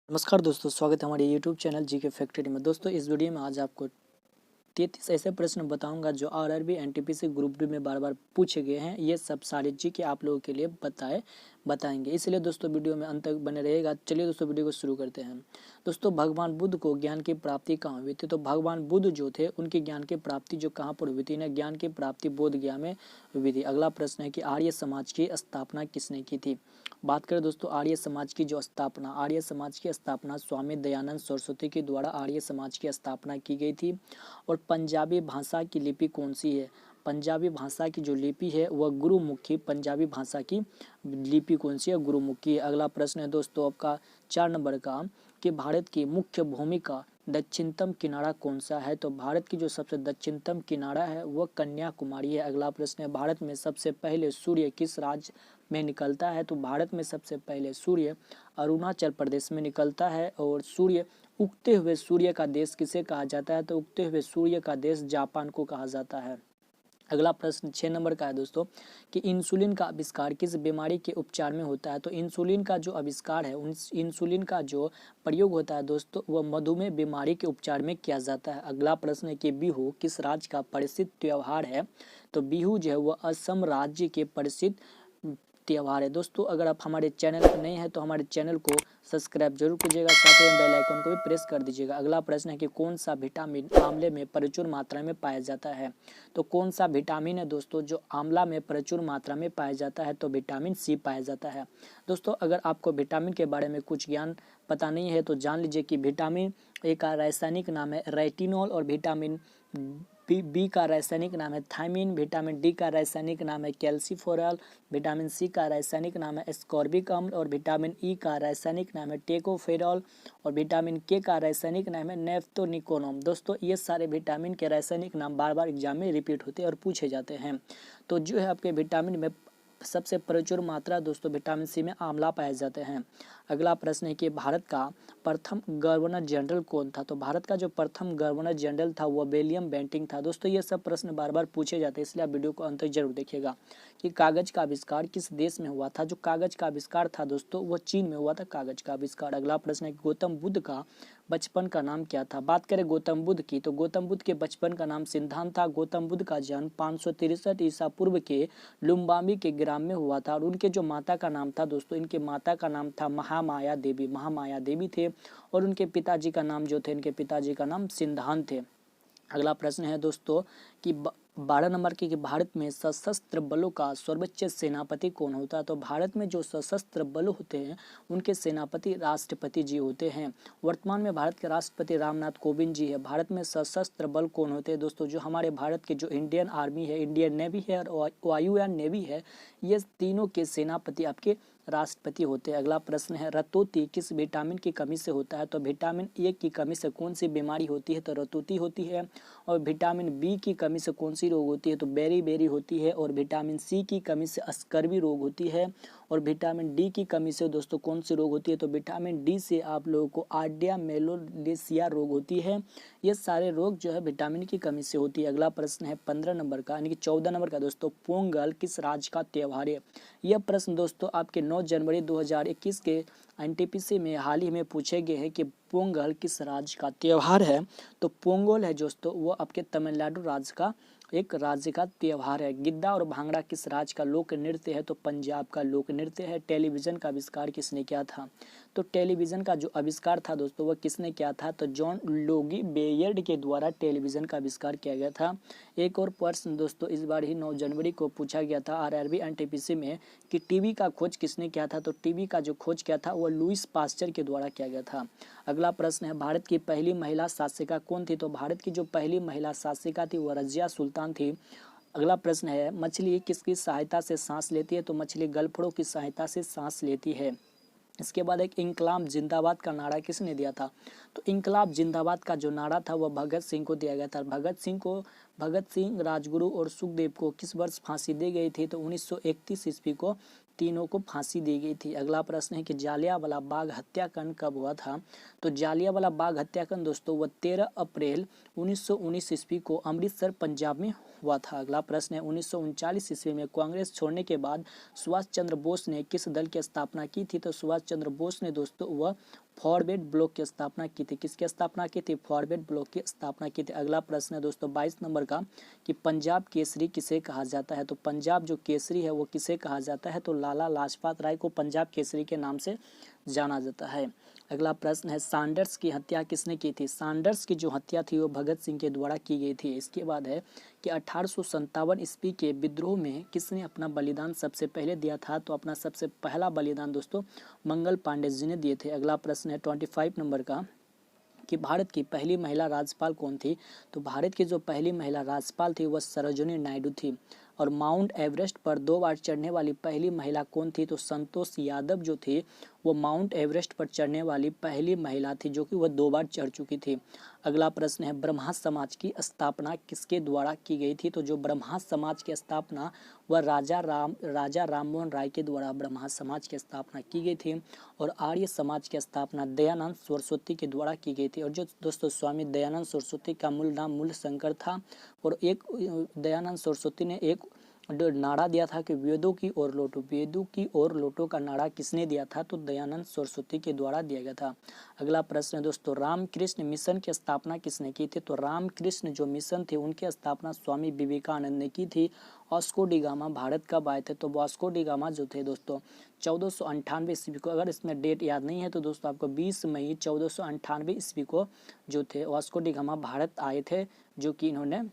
नमस्कार दोस्तों, स्वागत है हमारे YouTube चैनल जी के फैक्ट्री में। दोस्तों, इस वीडियो में आज आपको 33 ऐसे प्रश्न बताऊंगा जो आरआरबी एनटीपीसी ग्रुप डी में बार बार पूछे गए हैं। ये सब सारे जी के आप लोगों के लिए बताएंगे, इसलिए दोस्तों वीडियो में अंत तक बने रहेगा। चलिए दोस्तों, वीडियो को शुरू करते हैं। दोस्तों, भगवान बुद्ध को ज्ञान की प्राप्ति कहाँ हुई थी? तो भगवान बुद्ध जो थे उनकी ज्ञान की प्राप्ति जो कहाँ पर हुई थी ना, ज्ञान की प्राप्ति बोध गया में हुई थी। अगला प्रश्न है कि आर्य समाज की स्थापना किसने की थी? बात करें दोस्तों आर्य समाज की आर्य समाज की स्थापना स्वामी दयानंद सरस्वती के द्वारा आर्य समाज की स्थापना की गई थी। और पंजाबी भाषा की लिपि कौन सी है? पंजाबी भाषा की जो लिपि है वह गुरुमुखी पंजाबी भाषा की लिपि कौन सी है? गुरुमुखी है। अगला प्रश्न है दोस्तों आपका 4 नंबर का कि भारत की मुख्य भूमि का दक्षिणतम किनारा कौन सा है? तो भारत की जो सबसे दक्षिणतम किनारा है वह कन्याकुमारी है। अगला प्रश्न है भारत में सबसे पहले सूर्य किस राज्य में निकलता है? तो भारत में सबसे पहले सूर्य अरुणाचल प्रदेश में निकलता है। और सूर्य उगते हुए सूर्य का देश किसे कहा जाता है? तो उगते हुए सूर्य का देश जापान को कहा जाता है। अगला प्रश्न 6 नंबर का है दोस्तों कि इंसुलिन का आविष्कार किस बीमारी के उपचार में होता है? तो इंसुलिन का जो आविष्कार है इंसुलिन का जो प्रयोग होता है दोस्तों वह मधुमेह बीमारी के उपचार में किया जाता है। अगला प्रश्न है कि बिहू किस राज्य का प्रसिद्ध त्योहार है? तो बिहू जो है वह असम राज्य के प्रसिद्ध त्यौहार है। दोस्तों, अगर आप हमारे चैनल पर नए हैं तो हमारे चैनल को सब्सक्राइब जरूर कीजिएगा, साथ ही बेल आइकन को भी प्रेस कर दीजिएगा। अगला प्रश्न है कि कौन सा विटामिन आंवले में प्रचुर मात्रा में पाया जाता है? तो कौन सा विटामिन है दोस्तों जो आंवला में प्रचुर मात्रा में पाया जाता है? तो विटामिन सी पाया जाता है। दोस्तों, अगर आपको विटामिन के बारे में कुछ ज्ञान पता नहीं है तो जान लीजिए कि विटामिन ए का रासायनिक नाम है रेटिनॉल, और विटामिन बी का रासायनिक नाम है थायमिन, विटामिन डी का रासायनिक नाम है कैल्सिफेरॉल, विटामिन सी का रासायनिक नाम है एस्कॉर्बिक अम्ल, और विटामिन ई का रासायनिक नाम है टेकोफेरॉल, और विटामिन के का रासायनिक नाम है नेफ्टोनिकोनोम। दोस्तों, ये सारे विटामिन के रासायनिक नाम बार बार एग्जाम में रिपीट होते हैं और पूछे जाते हैं। तो जो है आपके विटामिन में सबसे प्रचुर मात्रा दोस्तों विटामिन सी में आंवला पाए जाते हैं। अगला प्रश्न है कि भारत का प्रथम गवर्नर जनरल कौन था? तो भारत का जो प्रथम गवर्नर जनरल था वह विलियम बेंटिंग था। दोस्तों, ये सब प्रश्न बार बार पूछे जाते हैं, इसलिए आप वीडियो को अंत तक जरूर देखिएगा। कि कागज का आविष्कार किस देश में हुआ था? जो कागज का आविष्कार था दोस्तों वह चीन में हुआ था कागज का आविष्कार। अगला प्रश्न है कि गौतम बुद्ध का बचपन का नाम क्या था? बात करें गौतम बुद्ध की तो गौतम बुद्ध के बचपन का नाम सिद्धांत था। गौतम बुद्ध का जन्म 563 ईसा पूर्व के लुम्बामी के ग्राम में हुआ था। और उनके जो माता का नाम था दोस्तों, इनके माता का नाम था महामाया देवी थे। और उनके पिताजी का नाम जो थे, इनके पिताजी का नाम सिद्धांत थे। अगला प्रश्न है दोस्तों कि 12 नंबर की कि भारत में सशस्त्र बलों का सर्वोच्च सेनापति कौन होता है? तो भारत में जो सशस्त्र बल होते हैं उनके सेनापति राष्ट्रपति जी होते हैं। वर्तमान में भारत के राष्ट्रपति रामनाथ कोविंद जी है। भारत में सशस्त्र बल कौन होते हैं दोस्तों? जो हमारे भारत के जो इंडियन आर्मी है, इंडियन नेवी है और वायुयान नेवी है, ये तीनों के सेनापति आपके राष्ट्रपति होते हैं। अगला प्रश्न है रतौती किस विटामिन की कमी से होता है? तो विटामिन ए की कमी से कौन सी बीमारी होती है? तो रतौती होती है। और विटामिन बी की कमी से कौन सी रोग होती है? तो बेरी होती है। और विटामिन सी की कमी से स्कर्वी रोग होती है। और विटामिन डी की कमी से दोस्तों कौन सी रोग होती है? तो विटामिन डी से आप लोगों को आर्डिया मेलोलेसिया रोग होती है। ये सारे रोग जो है विटामिन की कमी से होती है। अगला प्रश्न है 15 नंबर का यानी कि 14 नंबर का दोस्तों, पोंगल किस राज्य का त्यौहार है? यह प्रश्न दोस्तों आपके 9 जनवरी 2021 के एनटीपीसी में हाल ही में पूछे गए हैं कि पोंगल किस राज्य का त्यौहार है? तो पोंगल है दोस्तों वो आपके तमिलनाडु राज्य का एक राज्य का त्यौहार है। गिद्दा और भांगड़ा किस राज्य का लोक नृत्य है? तो पंजाब का लोक नृत्य है। टेलीविजन का आविष्कार किसने किया था? तो टेलीविजन का जो आविष्कार था दोस्तों वह किसने किया था? तो जॉन लोगी बेयर्ड के द्वारा टेलीविजन का आविष्कार किया गया था। एक और प्रश्न दोस्तों इस बार ही 9 जनवरी को पूछा गया था आरआरबी एनटीपीसी में कि टीवी का खोज किसने किया था? तो टीवी का जो खोज किया था वह लुईस पास्चर के द्वारा किया गया था। अगला प्रश्न है भारत की पहली महिला शासिका कौन थी? तो भारत की जो पहली महिला शासिका थी वह रजिया सुल्तान थी। अगला प्रश्न है मछली किसकी सहायता से सांस लेती है? तो मछली गलफड़ों की सहायता से सांस लेती है। इसके बाद एक इंकलाब जिंदाबाद का नारा किसने दिया था? तो इंकलाब जिंदाबाद का जो नारा था वह भगत सिंह को दिया गया था। भगत सिंह, राजगुरु और सुखदेव को किस वर्ष फांसी दी गई थी? तो 1931 ईस्वी को तीनों को फांसी दी गई थी। अगला प्रश्न है कि जालियांवाला बाग हत्याकांड कब हुआ था? तो जालियांवाला बाग हत्याकांड दोस्तों वह 13 अप्रैल 1919 ईस्वी को अमृतसर पंजाब में हुआ था। अगला प्रश्न है 1939 ईस्वी में कांग्रेस छोड़ने के बाद सुभाष चंद्र बोस ने किस दल की स्थापना की थी? तो सुभाष चंद्र बोस ने दोस्तों वह फॉरवर्ड ब्लॉक की स्थापना की थी? किसकी स्थापना की थी? फॉरवर्ड ब्लॉक की स्थापना की थी। अगला प्रश्न है दोस्तों 22 नंबर का कि पंजाब केसरी किसे कहा जाता है? तो पंजाब जो केसरी है वो किसे कहा जाता है? तो लाला लाजपत राय को पंजाब केसरी के नाम से जाना जाता है। अगला प्रश्न है सैंडर्स की हत्या किसने की थी? सैंडर्स की जो हत्या थी वो भगत सिंह के द्वारा की गई थी। इसके बाद है कि 1857 ईस्वी के विद्रोह में किसने अपना बलिदान सबसे पहले दिया था? तो अपना सबसे पहला बलिदान दोस्तों मंगल पांडे जी ने दिए थे। अगला प्रश्न है 25 नंबर का कि भारत की पहली महिला राज्यपाल कौन थी? तो भारत की जो पहली महिला राज्यपाल थी वह सरोजिनी नायडू थी। और माउंट एवरेस्ट पर 2 बार चढ़ने वाली पहली महिला कौन थी? तो संतोष यादव जो थी वो माउंट एवरेस्ट पर चढ़ने वाली पहली महिला थी, जो कि वह 2 बार चढ़ चुकी थी। अगला प्रश्न है ब्रह्मा समाज की स्थापना किसके द्वारा की गई थी? तो जो ब्रह्मा समाज की स्थापना वह राजा राम मोहन राय के द्वारा ब्रह्मा समाज की स्थापना की गई थी। और आर्य समाज की स्थापना दयानंद सरस्वती के द्वारा की गई थी। और जो दोस्तों स्वामी दयानंद सरस्वती का मूल नाम मूल शंकर था। और एक दयानंद सरस्वती ने एक नारा दिया था कि वेदों की ओर लौटो। वेदों की ओर लौटो का नारा किसने दिया था? तो दयानंद सरस्वती के द्वारा दिया गया था। अगला प्रश्न है दोस्तों रामकृष्ण मिशन की स्थापना किसने की थी? तो रामकृष्ण जो मिशन थे उनकी स्थापना स्वामी विवेकानंद ने की थी। वास्को डी गामा भारत कब आए थे? तो वास्को डी गामा जो थे दोस्तों 1498 ईस्वी को, अगर इसमें डेट याद नहीं है तो दोस्तों आपको 20 मई 1498 ईस्वी को जो थे वास्को डी गामा भारत आए थे, जो कि इन्होंने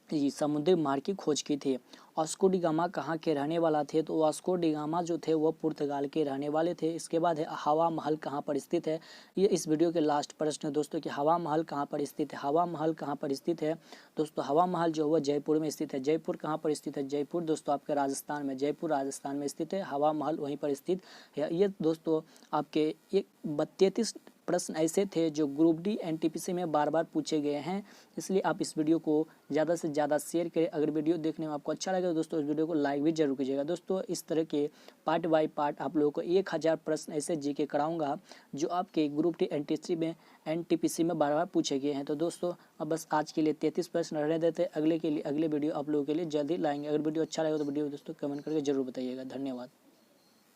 समुद्री मार्ग की खोज की थी। वास्को डी गामा कहाँ के रहने वाला थे? तो वास्को डी गामा जो थे वो पुर्तगाल के रहने वाले थे। इसके बाद है हवा महल कहाँ पर स्थित है? ये इस वीडियो के लास्ट प्रश्न है दोस्तों कि हवा महल कहाँ पर स्थित है? हवा महल कहाँ पर स्थित है? दोस्तों हवा महल जो है जयपुर में स्थित है। जयपुर कहाँ पर स्थित है? जयपुर दोस्तों आपके राजस्थान में, जयपुर राजस्थान में स्थित है। हवा महल वहीं पर स्थित है। ये दोस्तों आपके 33 प्रश्न ऐसे थे जो ग्रुप डी एनटीपीसी में बार बार पूछे गए हैं, इसलिए आप इस वीडियो को ज़्यादा से ज़्यादा शेयर करें। अगर वीडियो देखने में आपको अच्छा लगे तो दोस्तों इस वीडियो को लाइक भी जरूर कीजिएगा। दोस्तों इस तरह के पार्ट बाय पार्ट आप लोगों को 1000 प्रश्न ऐसे जीके कराऊंगा जो आपके ग्रुप डी एनटीपीसी में बार बार पूछे गए हैं। तो दोस्तों अब बस आज के लिए 33 प्रश्न रहने देते, अगले वीडियो आप लोगों के लिए जल्दी लाएंगे। अगर वीडियो अच्छा लगे तो वीडियो दोस्तों कमेंट करके जरूर बताइएगा। धन्यवाद।